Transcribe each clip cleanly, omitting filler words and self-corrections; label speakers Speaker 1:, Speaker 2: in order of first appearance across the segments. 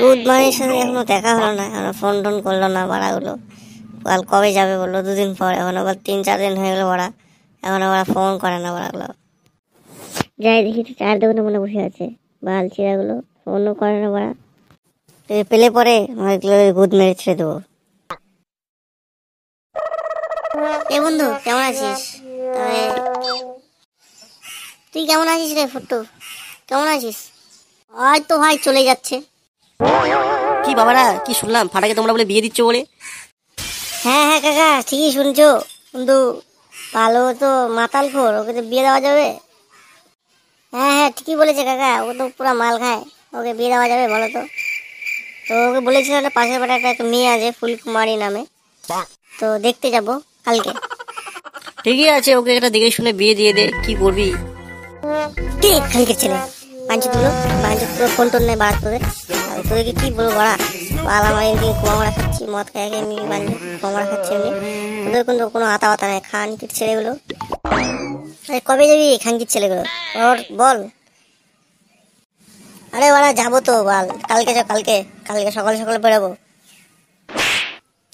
Speaker 1: উদ্মানের সাথে এখনো দেখা হলো না, এখনো ফোন টোন করলো না বাড়াগুলো। কাল কবে যাবে বললো, 2 দিন পর, এখন আবার 3-4 দিন হয়ে গেলো বাড়া, এখন আবার ফোন করে না বাড়াগুলো। যাই দেখি তো চার দোকানে মনে বসে আছে বাল চিরাগুলো, ফোনও করে না বাড়া। পেলে পরে গুদ মেরে ছেড়ে দেবো। এ বন্ধু কেমন আছিস? তুই কেমন আছিস রে ফুট্টু, কেমন আছিস? হয়তো ভাই চলে যাচ্ছে।
Speaker 2: কি বাবারা, কি শুনলাম ফাটাকে তোমরা বলে বিয়ে দিচ্ছ বলে?
Speaker 1: হ্যাঁ হ্যাঁ কাকা ঠিকই শুনছো, কিন্তু ভালো তো মাতাল খোর, ওকে তো বিয়ে দেওয়া যাবে? হ্যাঁ হ্যাঁ ঠিকই বলেছে কাকা, ও তো পুরা মাল খায়, ওকে বিয়ে দেওয়া যাবে বলো তো? তো ওকে বলেছিল একটা পাশের পাড়ায় একটা মেয়ে আছে ফুলকুমারী নামে, তো দেখতে যাব কালকে।
Speaker 2: ঠিকই আছে, ওকে একটা দেখে শুনে বিয়ে দিয়ে দে, কি করবি?
Speaker 1: ঠিক কালকে ছেলে পাঞ্চি তুলো, পাঞ্চি তুলো, ফোন টোন নেই বাড়া তোদের। তোদেরকে কি বলবো বাড়া, বাল আমার এমনি কুমামারা খাচ্ছি, মদ খাই এমনি বাঞ্জি কুমামারা খাচ্ছি এমনি, তোদের কিন্তু কোনো হাতা বাতা নেই খানকির ছেলেগুলো। আরে কবে যাবি খানকির ছেলেগুলো বল? আরে বাড়া যাবো তো বাল, কালকে যাও, কালকে কালকে সকালে সকালে বেরোবো।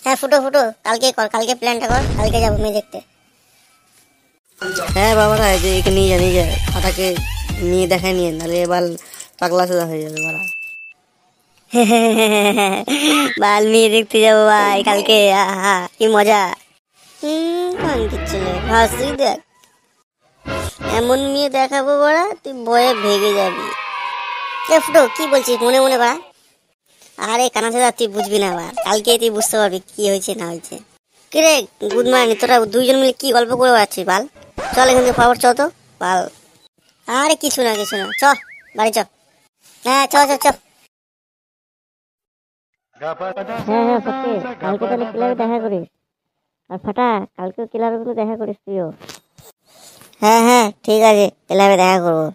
Speaker 1: হ্যাঁ ফুটো ফুটো কালকে কর, কালকে প্ল্যানটা কর, কালকে যাবো মেয়ে দেখতে।
Speaker 2: হ্যাঁ বাবারা, যে একে নিয়ে যা ফাটাকে নিয়ে দেখায় নিয়ে, নাহলে এবার পাগলা সোজা হয়ে যাবে বাড়া।
Speaker 1: বাল মেয়ে দেখতে যাবো ভাই কালকে, আহা কি মজা। খানকির ছেলে ভাবছি দেখ, এমন মেয়ে দেখাবো বাড়া তুই বয়ে ভেগে যাবি। ফুটো কি বলছিস মনে মনে বাড়া? আরে কানাচোদা তুই বুঝবি না বাড়া, কালকে তুই বুঝতে পারবি কি হয়েছে না হয়েছে। কিরে গুড মর্নিং, তোরা দুইজন মিলে কি গল্প করে বেড়াচ্ছিস বাল? চল এখান থেকে ফরওয়ার্ড চ তো বাল। আরে কিছু না কিছু না, চ বাড়ি চ। হ্যাঁ চ চ চ। হ্যাঁ হ্যাঁ সত্যি, কালকে তাহলে ক্লাবে দেখা করিস। আর ফাটা কালকে ক্লাবে কিন্তু দেখা করিস তুইও। হ্যাঁ হ্যাঁ ঠিক আছে, ক্লাবে দেখা করবো।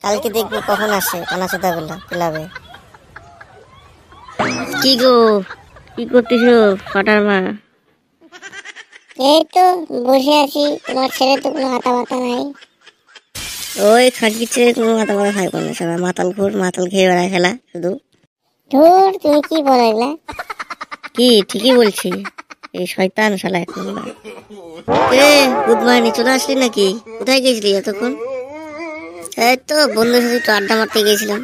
Speaker 1: কালকে দেখবো কখন আসে কানাচোদা গুলা ক্লাবে। কি গো কি করতেছ ফাটার মা? এই তো বসে আছি, তোমার ছেলে তো কোনো হাতা বাতা নাই। ওই খানকির ছেলে কোনো হাতা বাতা খাইব না, সারা মাতাল ঘুর, মাতাল খেয়ে বেড়ায় খেলা শুধু। ধুর তুমি কি বলো এগুলা? কি ঠিকই বলছি, এই শয়তান শালা এখন। এ গুড মর্নিং, চলে আসলি নাকি? কোথায় গেছিলি এতক্ষণ? এই তো বন্ধুর সাথে একটু আড্ডা মারতে গেছিলাম।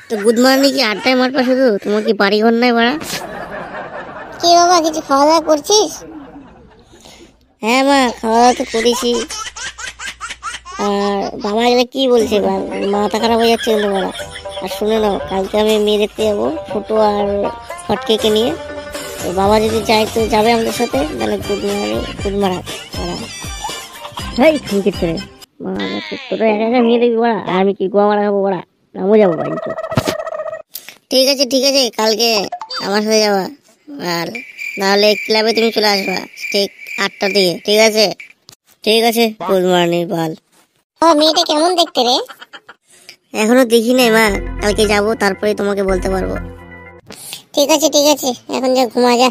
Speaker 1: তো গুড মর্নিং কি আড্ডায় মারবা শুধু? তোমার কি বাড়ি ঘর নাই বাড়া? কি বাবা কিছু খাওয়া দাওয়া করছিস? হ্যাঁ মা খাওয়া দাওয়া তো করেছি। আর বাবা এগুলো কি বলছে, মাথা খারাপ হয়ে যাচ্ছে কিন্তু বলা। আর শুনে নাও, কালকে আমি মেয়ে দেখতে যাবো ফটো আর ফটকেকে নিয়ে। তো বাবা যদি যায় তো যাবে আমাদের সাথে, তাহলে গুড মারা ভাই খানকির ছেলে তোরা একা একা মেয়ে দেখবি বড়া, আর আমি কি গোয়া মারা খাবো বড়া? নামও যাবো বাড়ি। ঠিক আছে ঠিক আছে, কালকে আমার সাথে যাবা, আর নাহলে ক্লাবে তুমি চলে আসবা ঠিক 8টার দিকে, ঠিক আছে? ঠিক আছে গুড মর্নিং বাল। ও মেয়েটা কেমন দেখতে রে? এখনো দেখি নাই মা, কালকে যাব তারপরে তোমাকে বলতে পারবো। ঠিক আছে ঠিক আছে, এখন যা ঘুমা যা।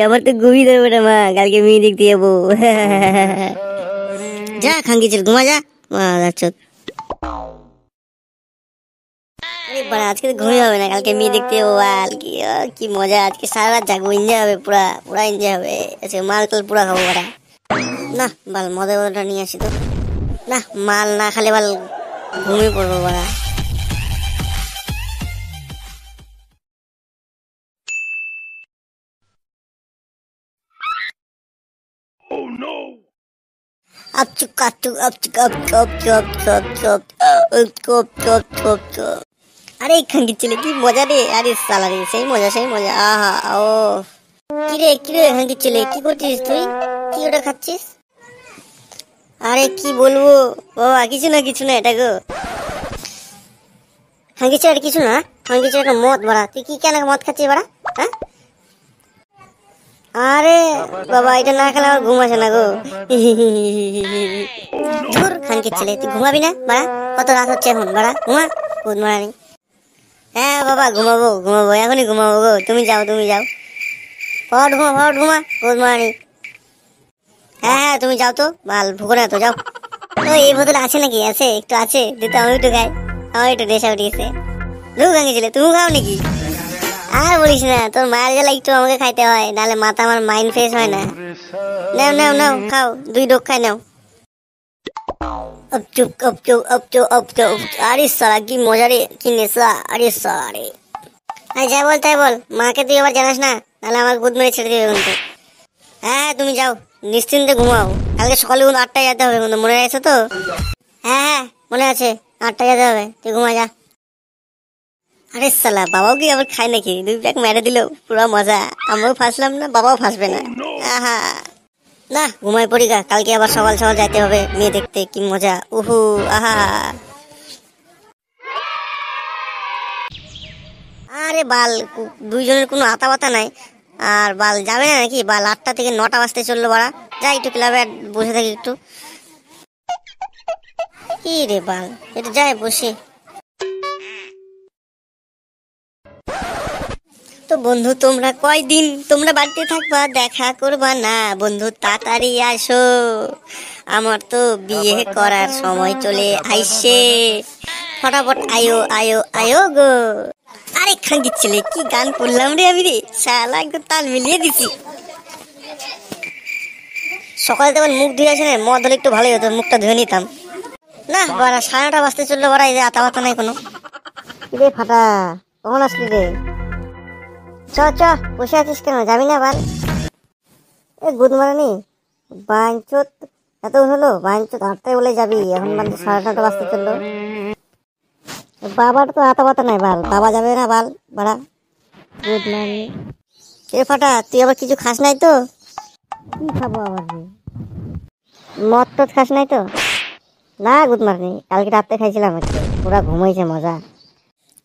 Speaker 1: আমার তো ঘুমই দেবে না মা, কালকে মেয়ে দেখতে যাবো। যা খাঙ্কি ছিল ঘুমা যা মা, যাচ্ছ। আজকে তো ঘুমিয়ে হবে না, কালকে মেয়ে দেখতে যাবো বাল, কি মজা, আজকে সারা রাত জাগবো, এনজয় হবে পুরা পুরা এনজয় হবে। আজকে মাল টাল পুরা খাবো বাড়া। না বাল মদের বোতলটা নিয়ে আসি তো, না মাল না খালে বাল ঘুমিয়ে পড়বো বাড়া। আপচুক আপচুক আপচুক আপচুক। আরে খাঙ্কির ছেলে কি মজা রে, আরে সালা রে সেই মজা সেই মজা, আহা ও। কিরে কিরে খাঙ্কির ছেলে কি করছিস তুই? কি ওটা খাচ্ছিস? আরে কি বলবো বাবা, কিছু না এটা গো। খাঙ্কির ছেলে কিছু না, খাঙ্কির ছেলে একটা মদ বাড়া, তুই কি কেন মদ খাচ্ছিস বাড়া? হ্যাঁ আরে বাবা এটা না খেলে আমার ঘুম আসে না গো। ধুর খানকির ছেলে, তুই ঘুমাবি না বাড়া? কত রাত হচ্ছে এখন বাড়া, ঘুমা গুড মর্নিং। হ্যাঁ বাবা ঘুমাবো এখনই ঘুমাবো গো, তুমি যাও ফট ঘুমা গুড মর্নিং। হ্যাঁ হ্যাঁ তুমি যাও তো বাল, ভুগো না তো যাও। ওই এই বোতলে আছে নাকি? আছে, একটু আছে দিতে, আমি একটু খাই। আমার একটু নেশা উঠিয়েছে। দু ভাঙিয়েছিলে, তুমি খাও নাকি? আর বলিস না, তোর মায়ের জ্বালা একটু আমাকে খাইতে হয়, নাহলে মাথা আমার মাইন্ড ফ্রেশ হয় না। নাও নাও নাও, খাও, 2 ডোক খাই নাও। अपचुप अपचुप अपचुप अपचुप। अरे साला की मजा रे, की नेशा। अरे साला रे। আরে যা বল তাই বল, মাকে তুই আবার জানাস না, নাহলে আমার গুদ মেরে ছেড়ে দেবে কিন্তু। হ্যাঁ তুমি যাও, নিশ্চিন্তে ঘুমাও। কালকে সকালে কিন্তু 8টায় যেতে হবে কিন্তু, মনে আছে তো? হ্যাঁ হ্যাঁ মনে আছে, 8টায় যেতে হবে, তুই ঘুমা যা। আরে সালা, বাবাও কি আবার খায় নাকি? 2 প্যাক মেরে দিল, পুরো মজা। আমরাও ফাঁসলাম না, বাবাও ফাঁসবে না। আহা, না ঘুমাই পড়ি গা, কালকে আবার সকাল সকাল যাইতে হবে মেয়ে দেখতে, কি মজা। উহু, আহা। আরে বাল, দুইজনের কোনো আতা বাতা নাই। আর বাল যাবে না নাকি? বাল 8টা থেকে 9টা বাজতে চললো বাড়া। যাই একটু ক্লাবে বসে থাকি একটু। কি রে বাল, একটু যাই বসে। তো বন্ধু, তোমরা কয়দিন তোমরা বাড়িতে থাকবা, দেখা করবা না? বন্ধু তাড়াতাড়ি আসো, আমার তো বিয়ে করার সময় চলে আইসে। ফটাফট আয়ো আয়ো আয়ো গো। আরে খাঙ্কির ছেলে, কি গান করলাম রে আমি রে, শালা একদম তাল মিলিয়ে দিছি। সকালে তো মুখ ধুয়ে আসে না, মদ হলে একটু ভালোই হতো, মুখটা ধুয়ে নিতাম। না বাড়া, 9:30 বাজতে চললো বাড়া, এই যে আতা বাতা নাই কোনো। রে ফাটা, কখন আসলি রে? চ চ, বসে আছিস কেন, যাবি না বাল? এ গুদ মারানি বাঞ্চত, এত হলো বাঞ্চত, 8টায় বলে যাবি, এখন বাজে 9:30 বাজতে চললো। বাবার তো হাতা পাতা নাই বাল, বাবা যাবে না বাল বাড়া। Good morning. এ ফাটা, তুই আবার কিছু খাস নাই তো? কি খাবো আবার? মদ তো খাস নাই তো? না গুড মর্নিং, কালকে রাতে খাইছিলাম একটু, পুরা ঘুমাইছে মজা।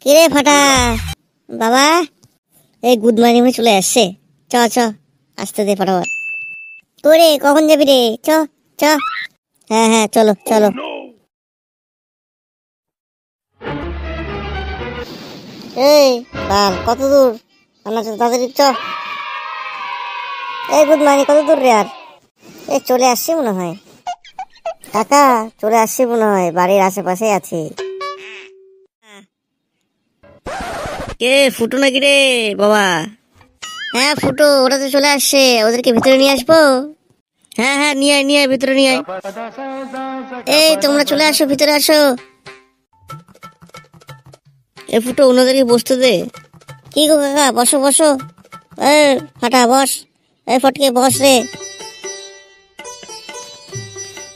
Speaker 1: কি রে ফাটা বাবা, এই গুড মর্নিং চলে আসছে। চ চ, আসতে দে ফটাফট। তোরে কখন যাবি রে? চ চ। হ্যাঁ হ্যাঁ চলো চলো। এই বাল, কত দূর? তাড়াতাড়ি চ। এই গুড মর্নিং, কত দূর রে আর? এই চলে আসছি মনে হয় কাকা, চলে আসছি মনে হয়, বাড়ির আশেপাশে আছি। কে ফুটো নাকি রে বাবা? হ্যাঁ ফুটো, ওরা তো চলে আসছে, ওদেরকে ভিতরে নিয়ে আসবো। হ্যাঁ হ্যাঁ নিয়ে আয় নিয়ে আয়, ভিতরে নিয়ে আয়। এই তোমরা চলে আসো, ভিতরে আসো। এ ফুটো, ওনাদেরকে বসতে দে। কি গো কাকা, বসো বসো। এ ফাটা বস, এই ফটকে বস রে।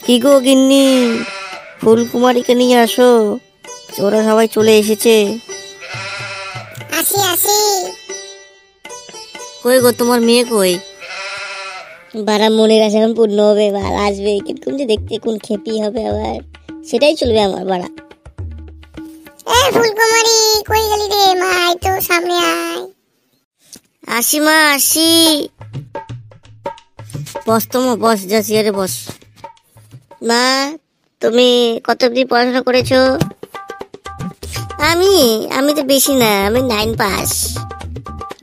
Speaker 1: কি গো গিন্নি, ফুলকুমারীকে নিয়ে আসো, ওরা সবাই চলে এসেছে। আসি আসি। কই গো তোমার মেয়ে কই? বারা মনের আশা এখন পূর্ণ হবে, বার আসবে, কিন্তু যে দেখতে কোন খেপি হবে আবার, সেটাই চলবে আমার বাড়া। এ ফুলকুমারী, কই গেলি রে মা? আয় তো, সামনে আয়। আসি মা আসি। বস তোমা, বস, যা চেয়ারে বস। মা, তুমি কত অবধি পড়াশোনা করেছো? আমি আমি তো বেশি না, আমি 9 পাস।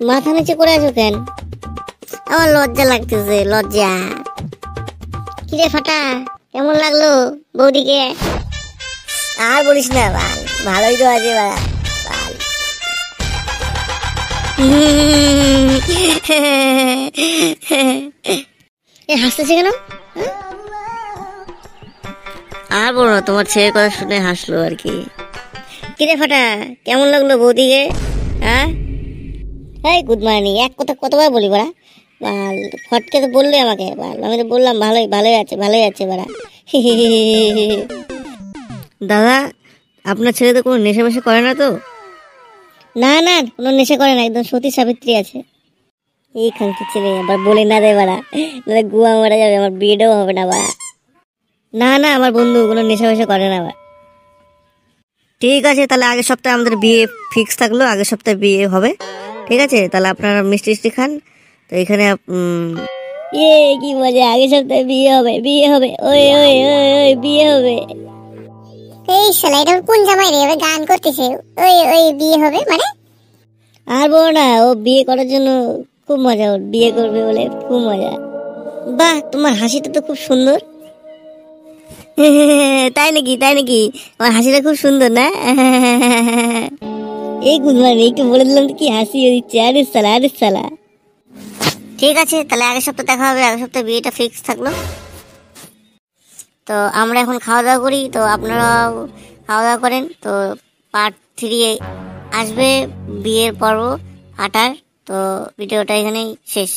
Speaker 1: মাথা নিচে করে আছো কেন? আমার লজ্জা লাগতেছে, লজ্জা। কিরে ফাটা, কেমন লাগলো বৌদিকে? আর বলিস না বাল, ভালোই তো আছে বাল। এ হাসতেছে কেন? আর বলো না, তোমার ছেলের কথা শুনে হাসলো আর কি। কিরে ফাটা, কেমন লাগলো বৌদিকে? হ্যাঁ এই গুড মর্নিং, এক কথা কতবার বলি বড়া? বাল ফটকে তো বললে আমাকে, বাল আমি তো বললাম ভালোই ভালোই আছে, ভালোই আছে বড়া। দাদা, আপনার ছেলে তো কোনো নেশা মেশা করে না তো? না না, কোনো নেশা করে না, একদম সতী সাবিত্রী আছে। এই খানকি ছেলে, আবার বলে না দে বাড়া, নাহলে গুয়া মারা যাবে, আমার বিয়েটাও হবে না বাড়া। না না, আমার বন্ধু কোনো নেশা মেশা করে না বাড়া। ঠিক আছে, তাহলে আগের সপ্তাহে আমাদের বিয়ে ফিক্স থাকলো, আগের সপ্তাহে বিয়ে হবে। ঠিক আছে, তাহলে আপনারা মিষ্টি মিষ্টি খান। তো এখানে কি মজা, আগের সপ্তাহে বিয়ে হবে, বিয়ে হবে, ওই ওই ওই ওই বিয়ে হবে। এই শালা, এটা কোন জামাই রে, এবার গান করতেছে, ওই ওই বিয়ে হবে মানে? আর বলো না, ও বিয়ে করার জন্য খুব মজা, ওর বিয়ে করবে বলে খুব মজা। বাহ, তোমার হাসিটা তো খুব সুন্দর। তাই নাকি তাই নাকি? আমার হাসিটা খুব সুন্দর না? এই গুড মর্নিং, একটু বলে দিলাম তো কি হাসি দিচ্ছে। আরে সালা আরে সালা। ঠিক আছে, তাহলে আগের সপ্তাহে দেখা হবে। আগের সপ্তাহে বিয়েটা ফিক্স থাকলো। তো আমরা এখন খাওয়া দাওয়া করি, তো আপনারাও খাওয়া দাওয়া করেন। তো পার্ট 3 আসবে, বিয়ের পর্ব 8। তো ভিডিওটা এখানেই শেষ।